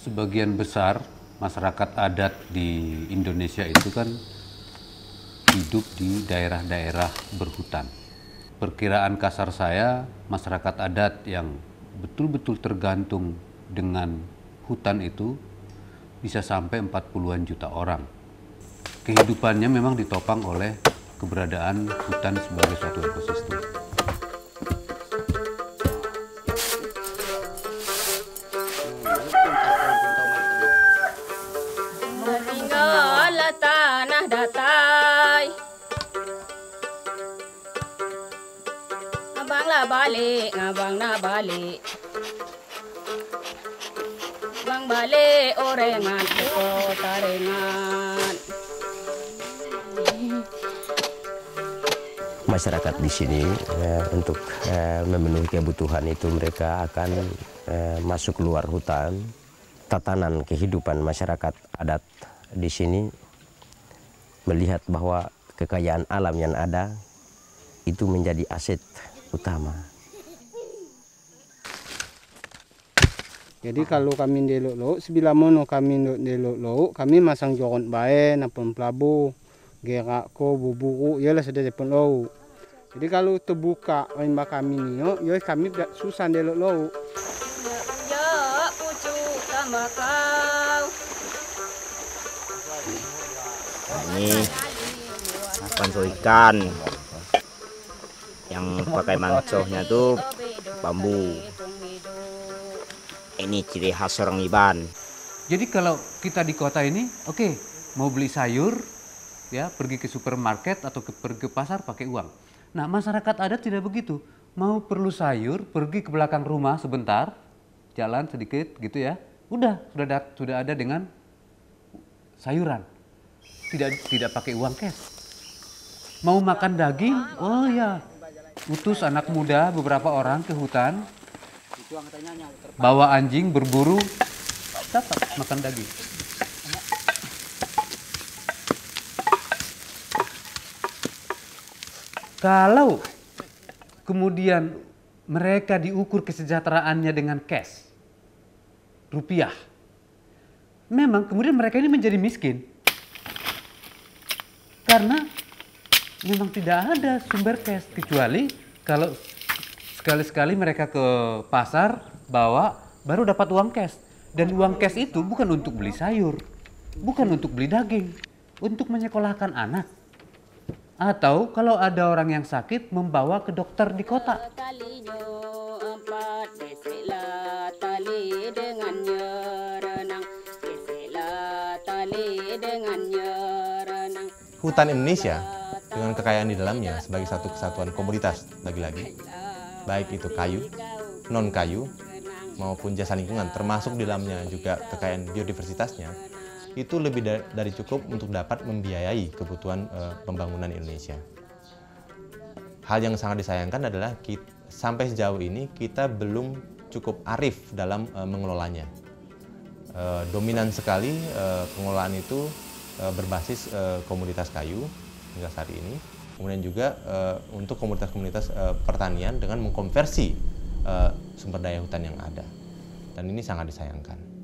Sebagian besar masyarakat adat di Indonesia itu kan hidup di daerah-daerah berhutan. Perkiraan kasar saya, masyarakat adat yang betul-betul tergantung dengan hutan itu bisa sampai 40-an juta orang. Kehidupannya memang ditopang oleh keberadaan hutan sebagai suatu ekosistem. Tinggal tanah datai, abang lah balik, abang nak balik, bang balik orengan ke kota Rengan. Masyarakat di sini untuk memenuhi kebutuhan itu mereka akan masuk keluar hutan. Tatanan kehidupan masyarakat adat di sini melihat bahwa kekayaan alam yang ada itu menjadi aset utama. Jadi kalau kami delok-lok, sebila mono kami delok-lok, kami masang joron bae, napon pelabu, gerak ko, buburu, yalah sudah depon lo. Jadi kalau terbuka rimba kami ni, yo kami susah delok-lok. Ya pucuk tembakau. Ini panco ikan yang pakai mancohnya tuh bambu. Ini ciri khas orang Iban. Jadi kalau kita di kota ini, oke, mau beli sayur, ya pergi ke supermarket atau pergi ke pasar pakai uang. Nah, masyarakat adat tidak begitu. Mau perlu sayur, pergi ke belakang rumah sebentar, jalan sedikit gitu ya. Sudah ada dengan sayuran. Tidak pakai uang cash. Mau makan daging, oh ya, utus anak muda beberapa orang ke hutan, bawa anjing berburu, dapat makan daging. Kalau kemudian mereka diukur kesejahteraannya dengan cash, rupiah, memang kemudian mereka ini menjadi miskin. Karena memang tidak ada sumber cash, kecuali kalau sekali-sekali mereka ke pasar bawa baru dapat uang cash. Dan uang cash itu bukan untuk beli sayur, bukan untuk beli daging, untuk menyekolahkan anak. Atau kalau ada orang yang sakit membawa ke dokter di kota. Hutan Indonesia dengan kekayaan di dalamnya sebagai satu kesatuan komoditas lagi-lagi, baik itu kayu, non kayu, maupun jasa lingkungan, termasuk di dalamnya juga kekayaan biodiversitasnya, itu lebih dari cukup untuk dapat membiayai kebutuhan pembangunan Indonesia. Hal yang sangat disayangkan adalah sampai sejauh ini kita belum cukup arif dalam mengelolanya. Dominan sekali pengelolaan itu berbasis komoditas kayu hingga saat ini. Kemudian juga untuk komunitas-komunitas pertanian dengan mengkonversi sumber daya hutan yang ada. Dan ini sangat disayangkan.